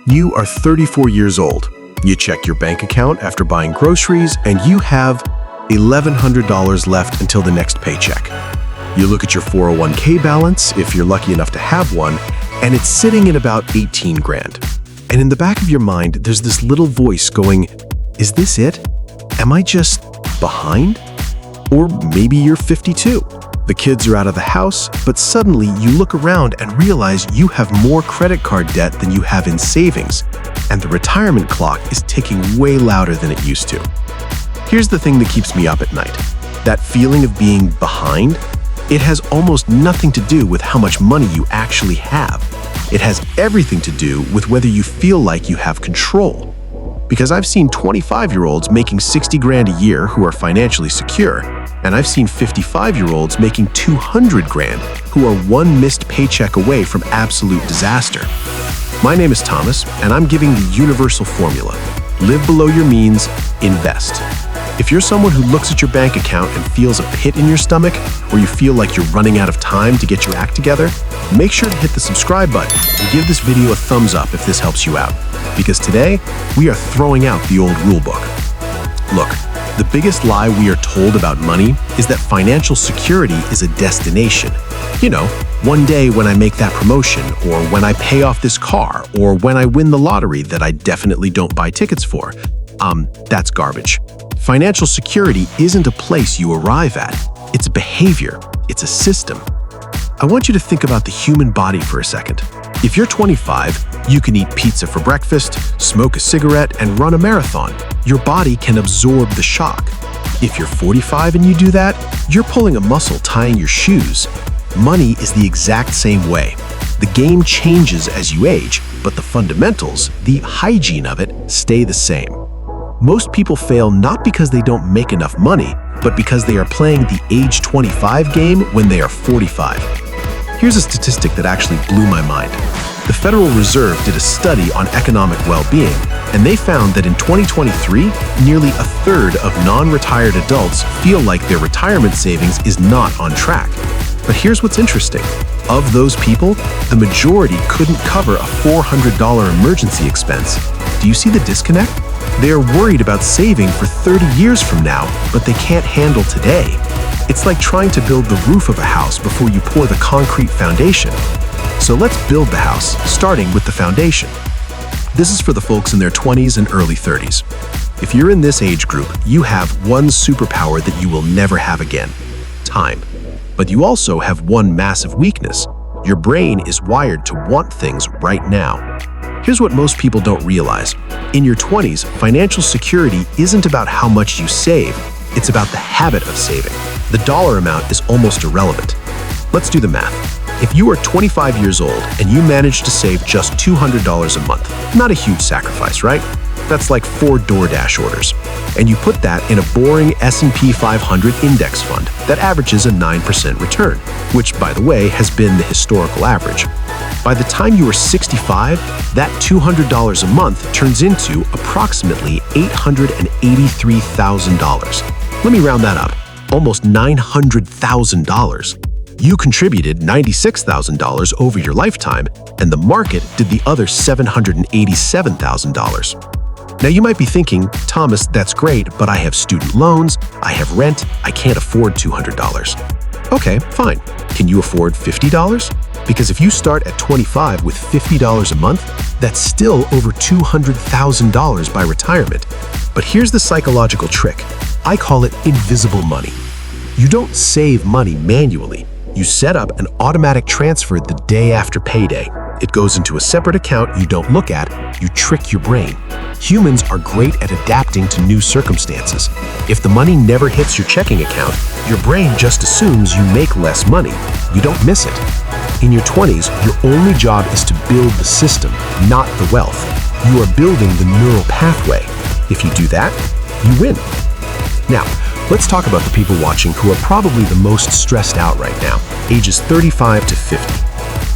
You are 34 years old. You check your bank account after buying groceries, and you have $1,100 left until the next paycheck. You look at your 401k balance, if you're lucky enough to have one, and it's sitting at about 18 grand. And in the back of your mind, there's this little voice going, is this it? Am I just behind? Or maybe you're 52. The kids are out of the house, but suddenly you look around and realize you have more credit card debt than you have in savings, and the retirement clock is ticking way louder than it used to. Here's the thing that keeps me up at night. That feeling of being behind, it has almost nothing to do with how much money you actually have. It has everything to do with whether you feel like you have control. Because I've seen 25-year-olds making 60 grand a year who are financially secure, and I've seen 55-year-olds making 200 grand who are one missed paycheck away from absolute disaster. My name is Thomas, and I'm giving the universal formula. Live below your means, invest. If you're someone who looks at your bank account and feels a pit in your stomach, or you feel like you're running out of time to get your act together, make sure to hit the subscribe button and give this video a thumbs up if this helps you out. Because today, we are throwing out the old rulebook. Look, the biggest lie we are told about money is that financial security is a destination. You know, one day when I make that promotion, or when I pay off this car, or when I win the lottery that I definitely don't buy tickets for. That's garbage. Financial security isn't a place you arrive at. It's a behavior. It's a system. I want you to think about the human body for a second. If you're 25, you can eat pizza for breakfast, smoke a cigarette, and run a marathon. Your body can absorb the shock. If you're 45 and you do that, you're pulling a muscle tying your shoes. Money is the exact same way. The game changes as you age, but the fundamentals, the hygiene of it, stay the same. Most people fail not because they don't make enough money, but because they are playing the age 25 game when they are 45. Here's a statistic that actually blew my mind. The Federal Reserve did a study on economic well-being, and they found that in 2023, nearly a third of non-retired adults feel like their retirement savings is not on track. But here's what's interesting. Of those people, the majority couldn't cover a $400 emergency expense. Do you see the disconnect? They are worried about saving for 30 years from now, but they can't handle today. It's like trying to build the roof of a house before you pour the concrete foundation. So let's build the house, starting with the foundation. This is for the folks in their 20s and early 30s. If you're in this age group, you have one superpower that you will never have again: time. But you also have one massive weakness. Your brain is wired to want things right now. Here's what most people don't realize. In your 20s, financial security isn't about how much you save. It's about the habit of saving. The dollar amount is almost irrelevant. Let's do the math. If you are 25 years old and you manage to save just $200 a month, not a huge sacrifice, right? That's like 4 DoorDash orders. And you put that in a boring S&P 500 index fund that averages a 9% return, which, by the way, has been the historical average. By the time you are 65, that $200 a month turns into approximately $883,000. Let me round that up. Almost $900,000. You contributed $96,000 over your lifetime, and the market did the other $787,000. Now you might be thinking, Thomas, that's great, but I have student loans, I have rent, I can't afford $200. Okay, fine. Can you afford $50? Because if you start at 25 with $50 a month, that's still over $200,000 by retirement. But here's the psychological trick. I call it invisible money. You don't save money manually. You set up an automatic transfer the day after payday. It goes into a separate account you don't look at. You trick your brain. Humans are great at adapting to new circumstances. If the money never hits your checking account, your brain just assumes you make less money. You don't miss it. In your 20s, your only job is to build the system, not the wealth. You are building the neural pathway. If you do that, you win. Now, let's talk about the people watching who are probably the most stressed out right now, ages 35 to 50.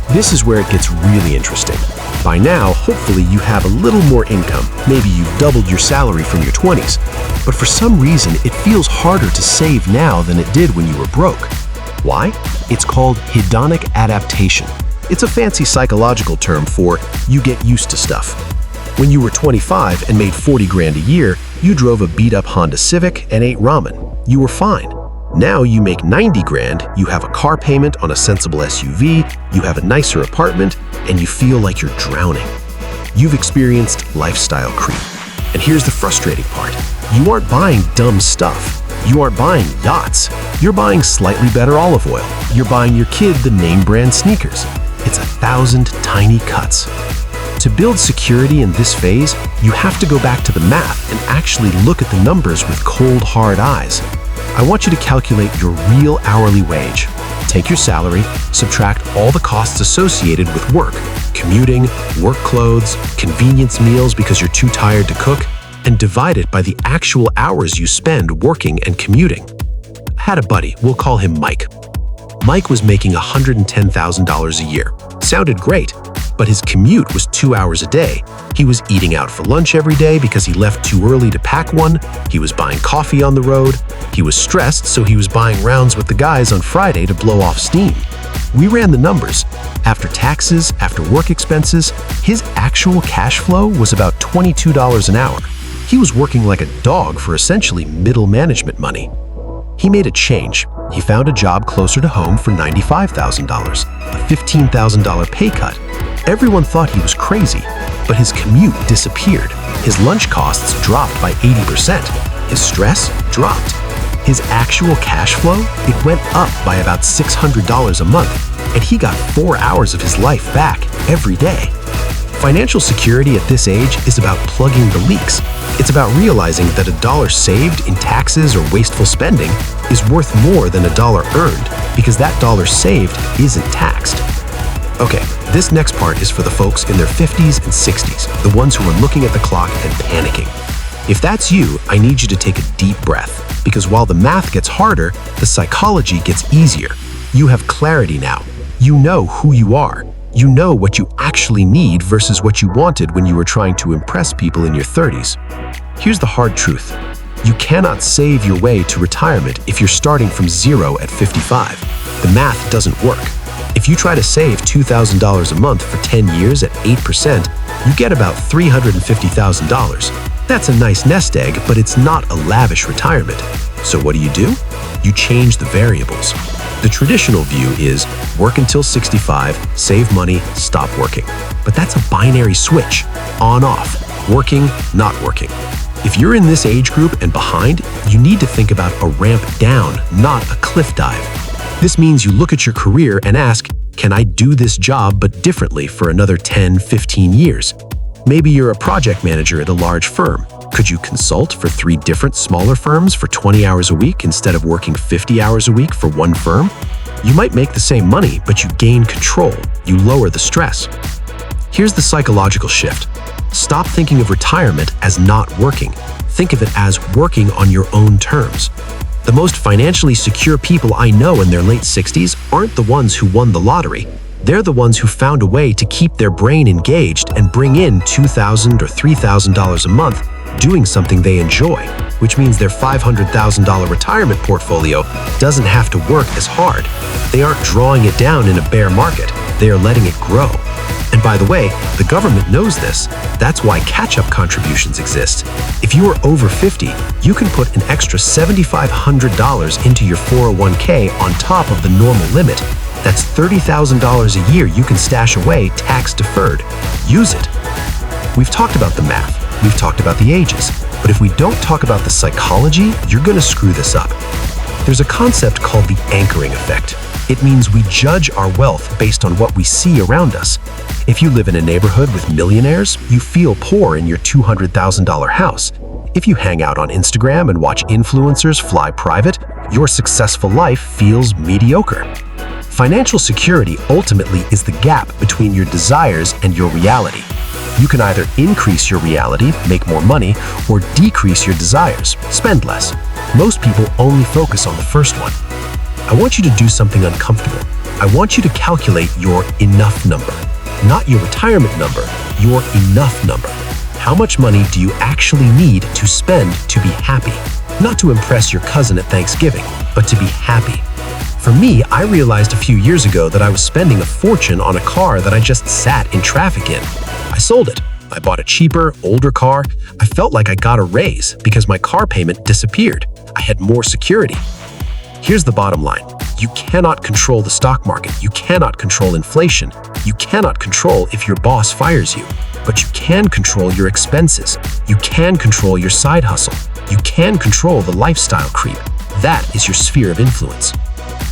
This is where it gets really interesting. By now, hopefully you have a little more income. Maybe you've doubled your salary from your 20s. But for some reason, it feels harder to save now than it did when you were broke. Why? It's called hedonic adaptation. It's a fancy psychological term for you get used to stuff. When you were 25 and made 40 grand a year, you drove a beat-up Honda Civic and ate ramen. You were fine. Now you make 90 grand, you have a car payment on a sensible SUV, you have a nicer apartment, and you feel like you're drowning. You've experienced lifestyle creep. And here's the frustrating part. You aren't buying dumb stuff. You aren't buying yachts. You're buying slightly better olive oil. You're buying your kid the name brand sneakers. It's 1,000 tiny cuts. To build security in this phase, you have to go back to the math and actually look at the numbers with cold, hard eyes. I want you to calculate your real hourly wage. Take your salary, subtract all the costs associated with work, commuting, work clothes, convenience meals because you're too tired to cook, and divide it by the actual hours you spend working and commuting. I had a buddy, we'll call him Mike. Mike was making $110,000 a year. Sounded great, but his commute was 2 hours a day. He was eating out for lunch every day because he left too early to pack one. He was buying coffee on the road. He was stressed, so he was buying rounds with the guys on Friday to blow off steam. We ran the numbers. After taxes, after work expenses, his actual cash flow was about $22 an hour. He was working like a dog for essentially middle management money. He made a change. He found a job closer to home for $95,000, a $15,000 pay cut. Everyone thought he was crazy, but his commute disappeared. His lunch costs dropped by 80%. His stress dropped. His actual cash flow, it went up by about $600 a month, and he got 4 hours of his life back every day. Financial security at this age is about plugging the leaks. It's about realizing that a dollar saved in taxes or wasteful spending is worth more than a dollar earned because that dollar saved isn't taxed. Okay, this next part is for the folks in their 50s and 60s, the ones who are looking at the clock and panicking. If that's you, I need you to take a deep breath, because while the math gets harder, the psychology gets easier. You have clarity now. You know who you are. You know what you actually need versus what you wanted when you were trying to impress people in your 30s. Here's the hard truth. You cannot save your way to retirement if you're starting from zero at 55. The math doesn't work. If you try to save $2,000 a month for 10 years at 8%, you get about $350,000. That's a nice nest egg, but it's not a lavish retirement. So what do? You change the variables. The traditional view is work until 65, save money, stop working. But that's a binary switch, on-off, working, not working. If you're in this age group and behind, you need to think about a ramp down, not a cliff dive. This means you look at your career and ask, can I do this job but differently for another 10, 15 years? Maybe you're a project manager at a large firm. Could you consult for 3 different smaller firms for 20 hours a week instead of working 50 hours a week for one firm? You might make the same money, but you gain control. You lower the stress. Here's the psychological shift. Stop thinking of retirement as not working. Think of it as working on your own terms. The most financially secure people I know in their late 60s aren't the ones who won the lottery. They're the ones who found a way to keep their brain engaged and bring in $2,000 or $3,000 a month doing something they enjoy, which means their $500,000 retirement portfolio doesn't have to work as hard. They aren't drawing it down in a bear market. They are letting it grow. And by the way, the government knows this. That's why catch-up contributions exist. If you are over 50, you can put an extra $7,500 into your 401k on top of the normal limit. That's $30,000 a year you can stash away tax-deferred. Use it. We've talked about the math. We've talked about the ages. But if we don't talk about the psychology, you're going to screw this up. There's a concept called the anchoring effect. It means we judge our wealth based on what we see around us. If you live in a neighborhood with millionaires, you feel poor in your $200,000 house. If you hang out on Instagram and watch influencers fly private, your successful life feels mediocre. Financial security ultimately is the gap between your desires and your reality. You can either increase your reality, make more money, or decrease your desires, spend less. Most people only focus on the first one. I want you to do something uncomfortable. I want you to calculate your enough number. Not your retirement number, your enough number. How much money do you actually need to spend to be happy? Not to impress your cousin at Thanksgiving, but to be happy. For me, I realized a few years ago that I was spending a fortune on a car that I just sat in traffic in. I sold it. I bought a cheaper, older car. I felt like I got a raise because my car payment disappeared. I had more security. Here's the bottom line. You cannot control the stock market. You cannot control inflation. You cannot control if your boss fires you. But you can control your expenses. You can control your side hustle. You can control the lifestyle creep. That is your sphere of influence.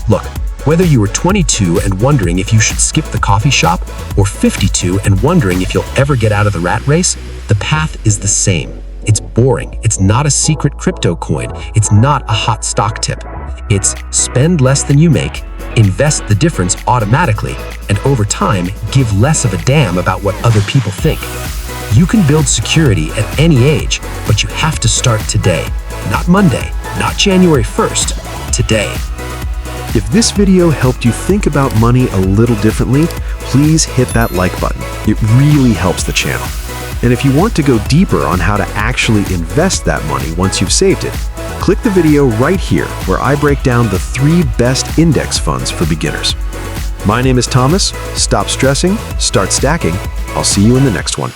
Look, whether you are 22 and wondering if you should skip the coffee shop, or 52 and wondering if you'll ever get out of the rat race, the path is the same. It's boring. It's not a secret crypto coin. It's not a hot stock tip. It's spend less than you make, invest the difference automatically, and over time, give less of a damn about what other people think. You can build security at any age, but you have to start today. Not Monday, not January 1st, today. If this video helped you think about money a little differently, please hit that like button. It really helps the channel. And if you want to go deeper on how to actually invest that money once you've saved it, click the video right here where I break down the 3 best index funds for beginners. My name is Thomas. Stop stressing, start stacking. I'll see you in the next one.